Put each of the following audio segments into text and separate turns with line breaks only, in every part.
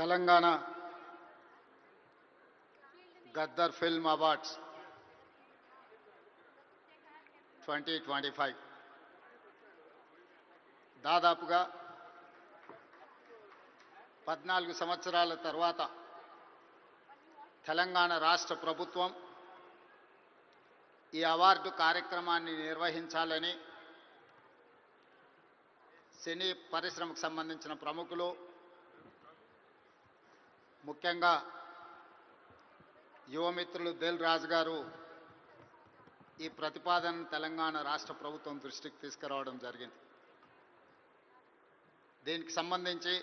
Telangana Gaddar film awards 2025 దాదాపుగా 14 సంవత్సరాల తర్వాత తెలంగాణ రాష్ట్ర ప్రభుత్వం ఈ అవార్డు కార్యక్రమాన్ని నిర్వహించాలని సినీ పరిశ్రమకు సంబంధించిన ప్రముఖులు, ముఖ్యంగా యువమిత్రులు దిల్ రాజు గారు ఈ ప్రతిపాదనను తెలంగాణ రాష్ట్ర ప్రభుత్వం దృష్టికి తీసుకురావడం జరిగింది. దీనికి సంబంధించి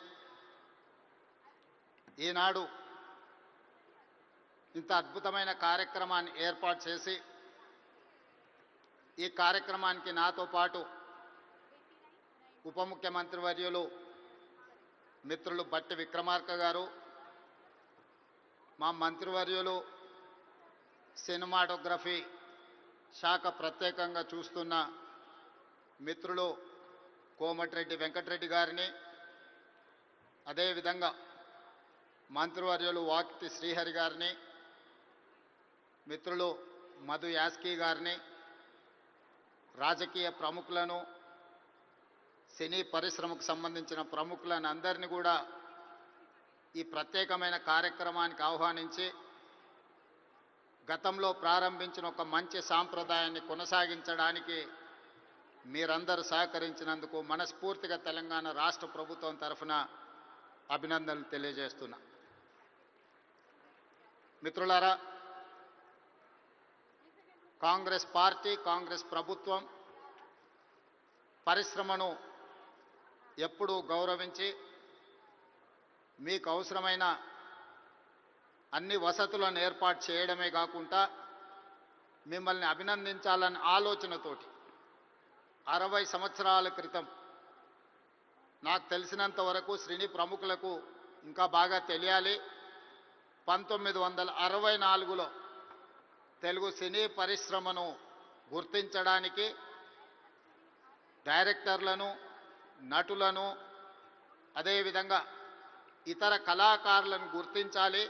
ఈనాడు ఇంత అద్భుతమైన కార్యక్రమాన్ని ఏర్పాటు చేసి ఈ కార్యక్రమానికి నాతో పాటు ఉప ముఖ్యమంత్రి వర్యులు మిత్రులు బట్టి విక్రమార్క గారు, మా మంత్రివర్యులు సినిమాటోగ్రఫీ శాఖ ప్రత్యేకంగా చూస్తున్న మిత్రులు కోమటిరెడ్డి వెంకటరెడ్డి గారిని, అదేవిధంగా మంత్రివర్యులు వాకిటి శ్రీహరి గారిని, మిత్రులు మధు యాస్కీ గారిని, రాజకీయ ప్రముఖులను, సినీ పరిశ్రమకు సంబంధించిన ప్రముఖులను అందరినీ కూడా ఈ ప్రత్యేకమైన కార్యక్రమానికి ఆహ్వానించి గతంలో ప్రారంభించిన ఒక మంచి సాంప్రదాయాన్ని కొనసాగించడానికి మీరందరూ సహకరించినందుకు మనస్ఫూర్తిగా తెలంగాణ రాష్ట్ర ప్రభుత్వం తరఫున అభినందనలు తెలియజేస్తున్నా. మిత్రులారా, కాంగ్రెస్ పార్టీ, కాంగ్రెస్ ప్రభుత్వం పరిశ్రమను ఎప్పుడూ గౌరవించి మీకు అవసరమైన అన్ని వసతులను ఏర్పాటు చేయడమే కాకుండా మిమ్మల్ని అభినందించాలన్న ఆలోచనతోటి 60 సంవత్సరాల క్రితం, నాకు తెలిసినంత వరకు సినీ ప్రముఖులకు ఇంకా బాగా తెలియాలి, 1964లో తెలుగు సినీ పరిశ్రమను గుర్తించడానికి డైరెక్టర్లను, నటులను, అదేవిధంగా ఇతర కళాకారులను గుర్తించాలి,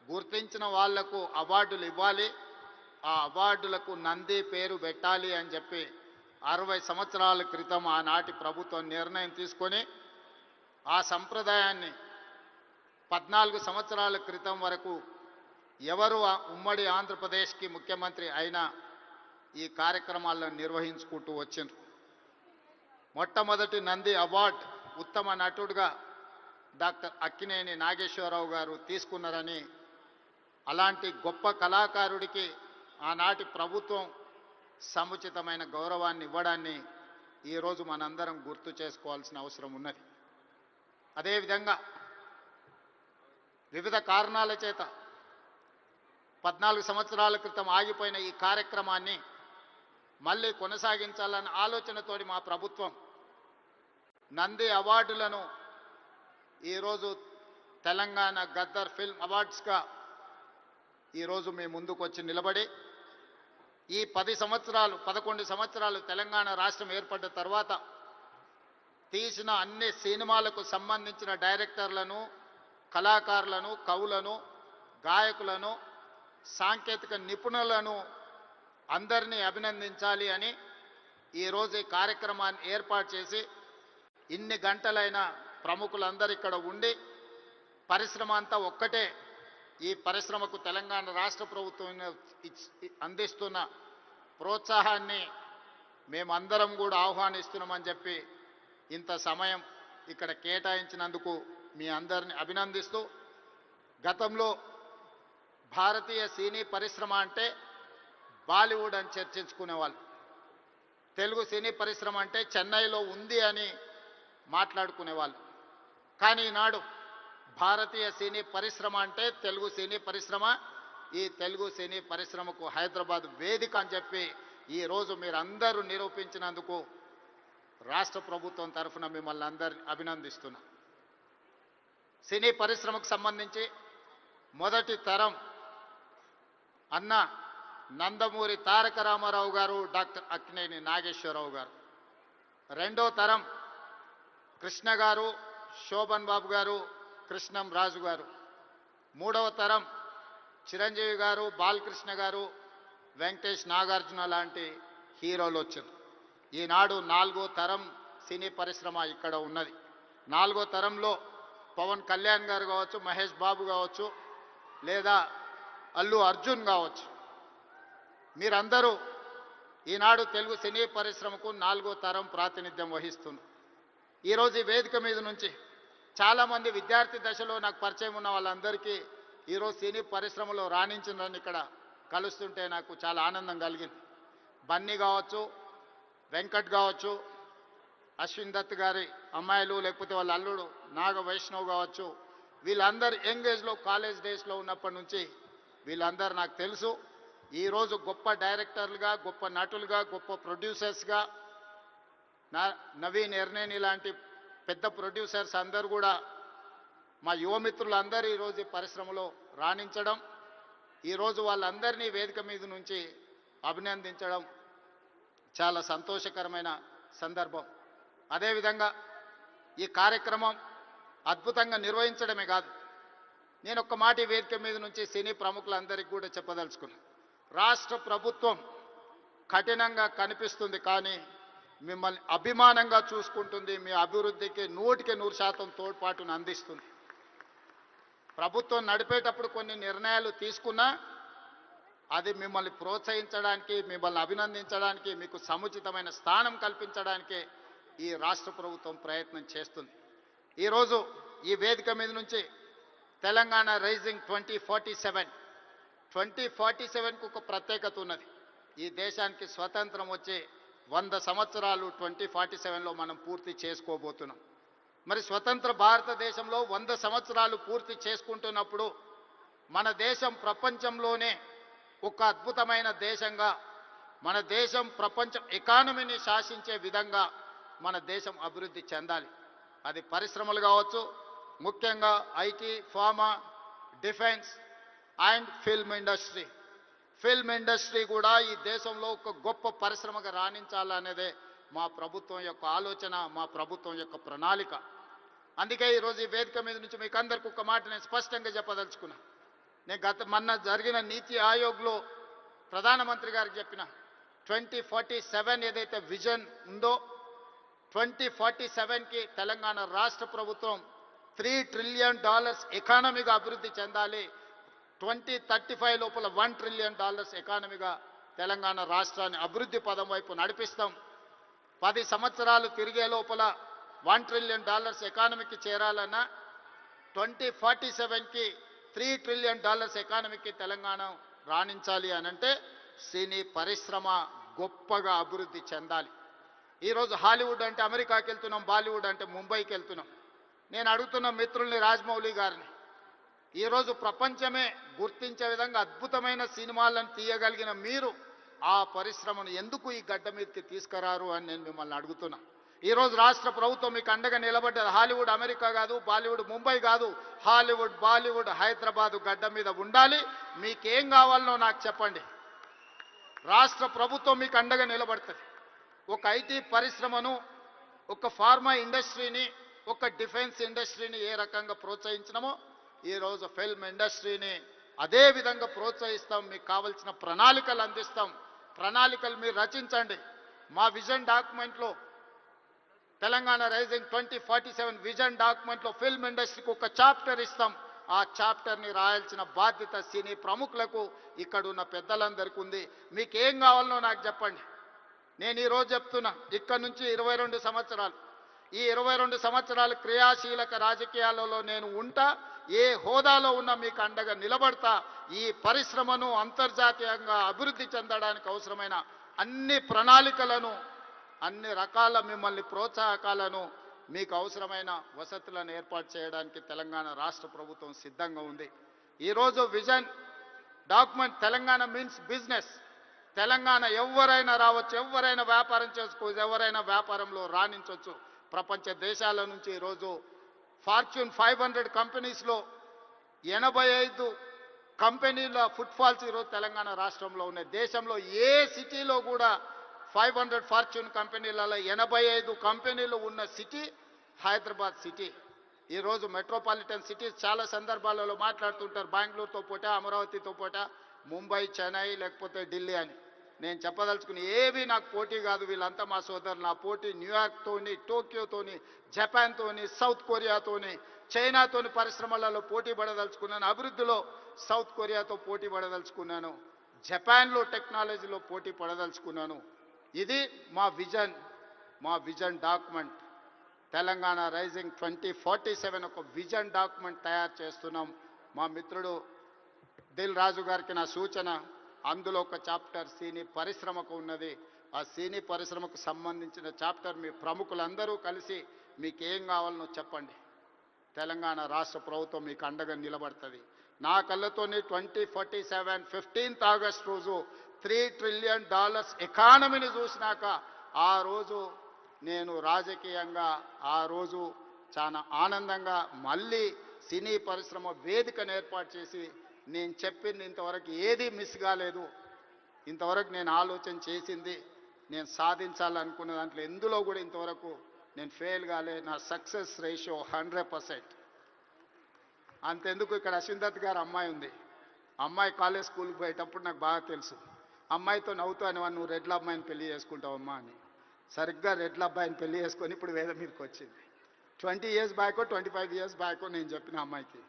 గుర్తించిన వాళ్లకు అవార్డులు ఇవ్వాలి, ఆ అవార్డులకు నంది పేరు పెట్టాలి అని చెప్పి 60 సంవత్సరాల క్రితం ఆనాటి ప్రభుత్వం నిర్ణయం తీసుకొని ఆ సంప్రదాయాన్ని 14 సంవత్సరాల క్రితం వరకు ఎవరు ఉమ్మడి ఆంధ్రప్రదేశ్కి ముఖ్యమంత్రి అయినా ఈ కార్యక్రమాలను నిర్వహించుకుంటూ వచ్చిండ్రు. మొట్టమొదటి నంది అవార్డు ఉత్తమ నటుడుగా డాక్టర్ అక్కినేని నాగేశ్వరరావు గారు తీసుకున్నారని, అలాంటి గొప్ప కళాకారుడికి ఆనాటి ప్రభుత్వం సముచితమైన గౌరవాన్ని ఇవ్వడాన్ని ఈరోజు మనందరం గుర్తు చేసుకోవాల్సిన అవసరం ఉన్నది. అదేవిధంగా వివిధ కారణాల చేత 14 సంవత్సరాల క్రితం ఆగిపోయిన ఈ కార్యక్రమాన్ని మళ్ళీ కొనసాగించాలన్న ఆలోచనతోటి మా ప్రభుత్వం నంది అవార్డులను ఈరోజు తెలంగాణ గద్దర్ ఫిల్మ్ అవార్డ్స్గా ఈరోజు మీ ముందుకు వచ్చి నిలబడి ఈ 11 సంవత్సరాలు తెలంగాణ రాష్ట్రం ఏర్పడ్డ తర్వాత తీసిన అన్ని సినిమాలకు సంబంధించిన డైరెక్టర్లను, కళాకారులను, కవులను, గాయకులను, సాంకేతిక నిపుణులను అందరినీ అభినందించాలి అని ఈరోజు ఈ కార్యక్రమాన్ని ఏర్పాటు చేసి ఇన్ని గంటలైన ప్రముఖులందరూ ఇక్కడ ఉండి పరిశ్రమ అంతా ఒక్కటే, ఈ పరిశ్రమకు తెలంగాణ రాష్ట్ర ప్రభుత్వం అందిస్తున్న ప్రోత్సాహాన్ని మేమందరం కూడా ఆహ్వానిస్తున్నామని చెప్పి ఇంత సమయం ఇక్కడ కేటాయించినందుకు మీ అందరిని అభినందిస్తూ, గతంలో భారతీయ సినీ పరిశ్రమ అంటే బాలీవుడ్ అని చర్చించుకునేవాళ్ళు, తెలుగు సినీ పరిశ్రమ అంటే చెన్నైలో ఉంది అని మాట్లాడుకునేవాళ్ళు. కానీ ఈనాడు భారతీయ సినీ పరిశ్రమ అంటే తెలుగు సినీ పరిశ్రమ, ఈ తెలుగు సినీ పరిశ్రమకు హైదరాబాద్ వేదిక అని చెప్పి ఈరోజు మీరందరూ నిరూపించినందుకు రాష్ట్ర ప్రభుత్వం తరఫున మిమ్మల్ని అందరినీ అభినందిస్తున్నా. సినీ పరిశ్రమకు సంబంధించి మొదటి తరం అన్న నందమూరి తారక రామారావు గారు, డాక్టర్ అక్కినేని నాగేశ్వరరావు గారు. రెండో తరం కృష్ణ గారు, శోభన్ బాబు గారు, కృష్ణం రాజు గారు, మూడవ తరం చిరంజీవి గారు, బాలకృష్ణ గారు, వెంకటేష్, నాగార్జున లాంటి హీరోలు వచ్చారు. ఈనాడు నాలుగో తరం సినీ పరిశ్రమ ఇక్కడ ఉన్నది. నాలుగో తరంలో పవన్ కళ్యాణ్ గారు కావచ్చు, మహేష్ బాబు కావచ్చు, లేదా అల్లు అర్జున్ కావచ్చు. మీరందరూ ఈనాడు తెలుగు సినీ పరిశ్రమకు నాలుగో తరం ప్రాతినిధ్యం వహిస్తున్నారు. ఈరోజు ఈ వేదిక మీద నుంచి చాలామంది విద్యార్థి దశలో నాకు పరిచయం ఉన్న వాళ్ళందరికీ ఈరోజు సినీ పరిశ్రమలో రాణించిందని ఇక్కడ కలుస్తుంటే నాకు చాలా ఆనందం కలిగింది. బన్నీ కావచ్చు, వెంకట్ కావచ్చు, అశ్విన్ దత్ గారి అమ్మాయిలు, లేకపోతే వాళ్ళ అల్లుడు నాగ వైష్ణవ్ కావచ్చు, వీళ్ళందరూ యంగ్ ఏజ్లో కాలేజ్ డేస్లో ఉన్నప్పటి నుంచి వీళ్ళందరూ నాకు తెలుసు. ఈరోజు గొప్ప డైరెక్టర్లుగా, గొప్ప నటులుగా, గొప్ప ప్రొడ్యూసర్స్గా, నవీన్ ఎర్నేని లాంటి పెద్ద ప్రొడ్యూసర్స్ అందరూ కూడా మా యువమిత్రులందరూ ఈరోజు ఈ పరిశ్రమలో రాణించడం, ఈరోజు వాళ్ళందరినీ వేదిక మీద నుంచి అభినందించడం చాలా సంతోషకరమైన సందర్భం. అదేవిధంగా ఈ కార్యక్రమం అద్భుతంగా నిర్వహించడమే కాదు, నేను ఒక్క మాట ఈ వేదిక మీద నుంచి సినీ ప్రముఖులందరికీ కూడా చెప్పదలుచుకున్నాను. రాష్ట్ర ప్రభుత్వం కఠినంగా కనిపిస్తుంది, కానీ మిమ్మల్ని అభిమానంగా చూసుకుంటుంది. మీ అభివృద్ధికి 100% తోడ్పాటును అందిస్తుంది. ప్రభుత్వం నడిపేటప్పుడు కొన్ని నిర్ణయాలు తీసుకున్నా అది మిమ్మల్ని ప్రోత్సహించడానికి, మిమ్మల్ని అభినందించడానికి, మీకు సముచితమైన స్థానం కల్పించడానికే ఈ రాష్ట్ర ప్రభుత్వం ప్రయత్నం చేస్తుంది. ఈరోజు ఈ వేదిక మీద నుంచి తెలంగాణ రైజింగ్ 2047కు ఒక ప్రత్యేకత ఉన్నది. ఈ దేశానికి స్వతంత్రం వచ్చి 100 సంవత్సరాలు 2047లో మనం పూర్తి చేసుకోబోతున్నాం. మరి స్వతంత్ర భారతదేశంలో 100 సంవత్సరాలు పూర్తి చేసుకుంటున్నప్పుడు మన దేశం ప్రపంచంలోనే ఒక అద్భుతమైన దేశంగా, మన దేశం ప్రపంచం ఎకానమీని శాసించే విధంగా మన దేశం అభివృద్ధి చెందాలి. అది పరిశ్రమలు కావచ్చు, ముఖ్యంగా IT, pharma, defence and film industry. Film industry కూడా ఈ దేశంలో ఒక గొప్ప పరిశ్రమగా రాణించాలనేదే మా ప్రభుత్వం యొక్క ఆలోచన, మా ప్రభుత్వం యొక్క ప్రణాళిక. అందుకే ఈరోజు ఈ వేదిక మీద నుంచి మీకు అందరికీ ఒక మాట నేను స్పష్టంగా చెప్పదలుచుకున్నా. నేను మొన్న జరిగిన నీతి ఆయోగ్లో ప్రధానమంత్రి గారికి చెప్పిన 2047 ఏదైతే విజన్ ఉందో 2047కి తెలంగాణ రాష్ట్ర ప్రభుత్వం $3 ట్రిలియన్ ఎకానమీగా అభివృద్ధి చెందాలి. 2035 లోపల $1 ట్రిలియన్ ఎకానమీగా తెలంగాణ రాష్ట్రాన్ని అభివృద్ధి పదం వైపు నడిపిస్తాం. 10 సంవత్సరాలు తిరిగే లోపల $1 ట్రిలియన్ ఎకానమీకి చేరాలన్నా 2047కి $3 ట్రిలియన్ ఎకానమీకి తెలంగాణ రాణించాలి అనంటే సినీ పరిశ్రమ గొప్పగా అభివృద్ధి చెందాలి. ఈరోజు హాలీవుడ్ అంటే అమెరికాకి వెళ్తున్నాం, బాలీవుడ్ అంటే ముంబైకి వెళ్తున్నాం. నేను అడుగుతున్న మిత్రుల్ని, రాజమౌళి గారిని, ఈరోజు ప్రపంచమే గుర్తించే విధంగా అద్భుతమైన సినిమాలను తీయగలిగిన మీరు ఆ పరిశ్రమను ఎందుకు ఈ గడ్డ మీదకి తీసుకురారు అని నేను మిమ్మల్ని అడుగుతున్నా. ఈరోజు రాష్ట్ర ప్రభుత్వం మీకు అండగా నిలబడ్డది. హాలీవుడ్ అమెరికా కాదు, బాలీవుడ్ ముంబై కాదు, హాలీవుడ్, బాలీవుడ్ హైదరాబాదు గడ్డ మీద ఉండాలి. మీకేం కావాలనో నాకు చెప్పండి, రాష్ట్ర ప్రభుత్వం మీకు అండగా నిలబడుతుంది. ఒక ఐటీ పరిశ్రమను, ఒక ఫార్మా ఇండస్ట్రీని, ఒక డిఫెన్స్ ఇండస్ట్రీని ఏ రకంగా ప్రోత్సహించినామో ఈరోజు ఫిల్మ్ ఇండస్ట్రీని అదే విధంగా ప్రోత్సహిస్తాం. మీకు కావాల్సిన ప్రణాళికలు అందిస్తాం. ప్రణాళికలు మీరు రచించండి. మా విజన్ డాక్యుమెంట్లో, తెలంగాణ రైజింగ్ 2047 విజన్ డాక్యుమెంట్లో ఫిల్మ్ ఇండస్ట్రీకి ఒక చాప్టర్ ఇస్తాం. ఆ చాప్టర్ని రాయాల్సిన బాధ్యత సినీ ప్రముఖులకు, ఇక్కడ ఉన్న పెద్దలందరికీ ఉంది. మీకేం కావాలనో నాకు చెప్పండి. నేను ఈరోజు చెప్తున్నా, ఇక్కడ నుంచి 22 సంవత్సరాలు, ఈ 22 సంవత్సరాలు క్రియాశీలక రాజకీయాలలో నేను ఉంటా. ఏ హోదాలో ఉన్నా మీకు అండగా నిలబడతా. ఈ పరిశ్రమను అంతర్జాతీయంగా అభివృద్ధి చెందడానికి అవసరమైన అన్ని ప్రణాళికలను, అన్ని రకాల మిమ్మల్ని ప్రోత్సాహకాలను, మీకు అవసరమైన వసతులను ఏర్పాటు చేయడానికి తెలంగాణ రాష్ట్ర ప్రభుత్వం సిద్ధంగా ఉంది. ఈరోజు vision document Telangana means business. Telangana ఎవరైనా రావచ్చు, ఎవరైనా వ్యాపారం చేసుకోవచ్చు, ఎవరైనా వ్యాపారంలో రాణించవచ్చు. ప్రపంచ దేశాల నుంచి ఈరోజు ఫార్చ్యూన్ 500 కంపెనీస్లో 85 కంపెనీల ఫుట్ఫాల్స్ ఈరోజు తెలంగాణ రాష్ట్రంలో ఉన్నాయి. దేశంలో ఏ సిటీలో కూడా 500 ఫార్చ్యూన్ కంపెనీలలో 85 కంపెనీలు ఉన్న సిటీ హైదరాబాద్ సిటీ. ఈరోజు మెట్రోపాలిటన్ సిటీస్ చాలా సందర్భాలలో మాట్లాడుతుంటారు, బెంగళూరుతో పోటా, అమరావతితో పోటా, ముంబై, చెన్నై లేకపోతే ఢిల్లీ అని. నేను చెప్పదలుచుకుని ఏవి నాకు పోటీ కాదు, వీళ్ళంతా మా సోదరులు. నా పోటీ న్యూయార్క్తోని, టోక్యోతోని, జపాన్తోని, సౌత్ కొరియాతోని, చైనాతోని పరిశ్రమలలో పోటీ పడదలుచుకున్నాను. అభివృద్ధిలో సౌత్ కొరియాతో పోటీ పడదలుచుకున్నాను. జపాన్లో టెక్నాలజీలో పోటీ పడదలుచుకున్నాను. ఇది మా విజన్ డాక్యుమెంట్. తెలంగాణ రైజింగ్ 2047 ఒక విజన్ డాక్యుమెంట్ తయారు చేస్తున్నాం. మా మిత్రుడు దిల్ రాజు గారికి నా సూచన, అందులో ఒక చాప్టర్ సినీ పరిశ్రమకు ఉన్నది. ఆ సినీ పరిశ్రమకు సంబంధించిన చాప్టర్ మీ ప్రముఖులందరూ కలిసి మీకు ఏం కావాలనో చెప్పండి. తెలంగాణ రాష్ట్ర ప్రభుత్వం మీకు అండగా నిలబడుతుంది. నా కళ్ళతోని 2047 15th ఆగస్ట్ రోజు $3 trillion ఎకానమీని చూసినాక ఆ రోజు నేను రాజకీయంగా ఆ రోజు చాలా ఆనందంగా మళ్ళీ సినీ పరిశ్రమ వేదికను ఏర్పాటు చేసి నేను చెప్పింది ఇంతవరకు ఏది మిస్ కాలేదు. ఇంతవరకు నేను ఆలోచన చేసింది, నేను సాధించాలనుకున్న దాంట్లో ఎందులో కూడా ఇంతవరకు నేను ఫెయిల్ కాలే. నా సక్సెస్ రేషియో 100%. అంతెందుకు, ఇక్కడ అశ్విందత్ గారు అమ్మాయి ఉంది. అమ్మాయి కాలేజ్ స్కూల్కి పోయేటప్పుడు నాకు బాగా తెలుసు. అమ్మాయితో నవ్వుతాను, నువ్వు రెడ్ల అమ్మాయిని పెళ్లి చేసుకుంటావమ్మా అని. సరిగ్గా రెడ్ల అబ్బాయిని పెళ్లి చేసుకొని ఇప్పుడు వేద మీదకి వచ్చింది. 20 years బ్యాకో 25 years బ్యాకో నేను చెప్పిన అమ్మాయికి,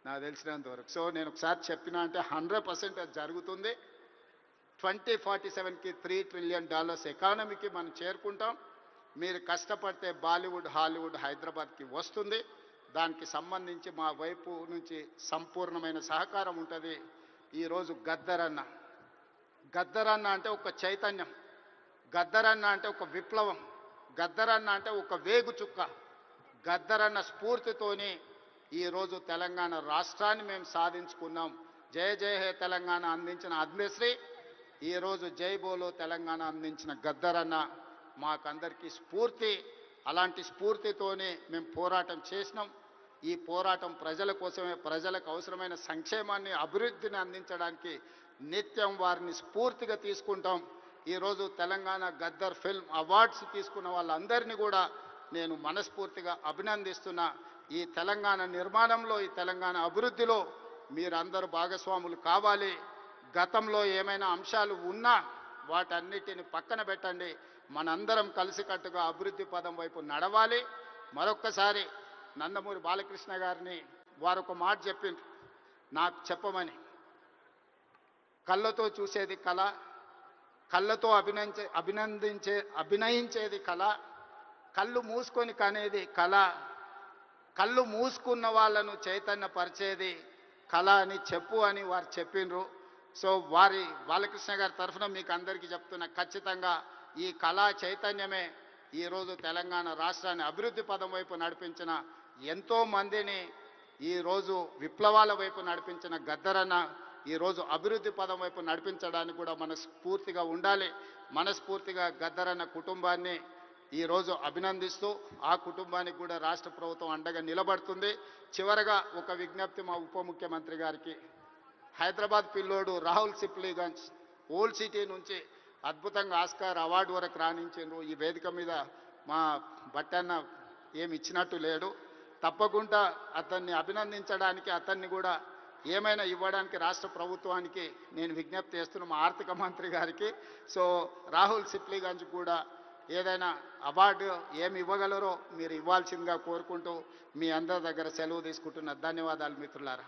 నాకు తెలిసినంతవరకు. సో నేను ఒకసారి చెప్పినా అంటే 100% అది జరుగుతుంది. 2047కి $3 trillion ఎకానమీకి మనం చేరుకుంటాం. మీరు కష్టపడితే బాలీవుడ్, హాలీవుడ్ హైదరాబాద్కి వస్తుంది. దానికి సంబంధించి మా వైపు నుంచి సంపూర్ణమైన సహకారం ఉంటుంది. ఈరోజు గద్దరన్న అంటే ఒక చైతన్యం, గద్దరన్న అంటే ఒక విప్లవం, గద్దరన్న అంటే ఒక వేగు చుక్క. గద్దరన్న స్ఫూర్తితోని ఈరోజు తెలంగాణ రాష్ట్రాన్ని మేము సాధించుకున్నాం. జయ జయ హే తెలంగాణ అందించిన ఆద్మశ్రీ, ఈరోజు జై బోలో తెలంగాణ అందించిన గద్దరన్న మాకందరికీ స్ఫూర్తి. అలాంటి స్ఫూర్తితోనే మేము పోరాటం చేసినాం. ఈ పోరాటం ప్రజల కోసమే, ప్రజలకు అవసరమైన సంక్షేమాన్ని, అభివృద్ధిని అందించడానికి నిత్యం వారిని స్ఫూర్తిగా తీసుకుంటాం. ఈరోజు తెలంగాణ గద్దర్ ఫిల్మ్ అవార్డ్స్ తీసుకున్న వాళ్ళందరినీ కూడా నేను మనస్ఫూర్తిగా అభినందిస్తున్నా. ఈ తెలంగాణ నిర్మాణంలో, ఈ తెలంగాణ అభివృద్ధిలో మీరందరూ భాగస్వాములు కావాలి. గతంలో ఏమైనా అంశాలు ఉన్నా వాటన్నిటిని పక్కన పెట్టండి. మనందరం కలిసికట్టుగా అభివృద్ధి పదం వైపు నడవాలి. మరొక్కసారి నందమూరి బాలకృష్ణ గారిని వారు ఒక మాట చెప్పిండ్రు నాకు చెప్పమని. కళ్ళతో చూసేది కళ, కళ్ళతో అభినయించేది కళ, కళ్ళు మూసుకొని కనేది కళ, కళ్ళు మూసుకున్న వాళ్ళను చైతన్యపరిచేది కళ అని చెప్పు అని వారు చెప్పిండ్రు. సో వారి బాలకృష్ణ గారి తరఫున మీకు అందరికీ చెప్తున్నా, ఖచ్చితంగా ఈ కళా చైతన్యమే ఈరోజు తెలంగాణ రాష్ట్రాన్ని అభివృద్ధి పదం వైపు నడిపించిన, ఎంతోమందిని ఈరోజు విప్లవాల వైపు నడిపించిన గద్దరన్న ఈరోజు అభివృద్ధి పదం వైపు నడిపించడానికి కూడా మనస్ఫూర్తిగా ఉండాలి. మనస్ఫూర్తిగా గద్దరన్న కుటుంబాన్ని ఈరోజు అభినందిస్తూ ఆ కుటుంబానికి కూడా రాష్ట్ర ప్రభుత్వం అండగా నిలబడుతుంది. చివరగా ఒక విజ్ఞప్తి మా ఉప ముఖ్యమంత్రి గారికి. హైదరాబాద్ పిల్లోడు రాహుల్ సిప్లీగంజ్ ఓల్డ్ సిటీ నుంచి అద్భుతంగా ఆస్కార్ అవార్డు వరకు రాణించారు. ఈ వేదిక మీద మా బట్టన్న ఏమి ఇచ్చినట్టు లేడు. తప్పకుండా అతన్ని అభినందించడానికి, అతన్ని కూడా ఏమైనా ఇవ్వడానికి రాష్ట్ర ప్రభుత్వానికి నేను విజ్ఞప్తి చేస్తున్నాను, మా ఆర్థిక మంత్రి గారికి. సో రాహుల్ సిప్లీగంజ్ కూడా ఏదైనా అవార్డు ఏమి ఇవ్వగలరో మీరు ఇవ్వాల్సిందిగా కోరుకుంటూ మీ అందరి దగ్గర సెలవు తీసుకుంటున్న. ధన్యవాదాలు మిత్రులారా.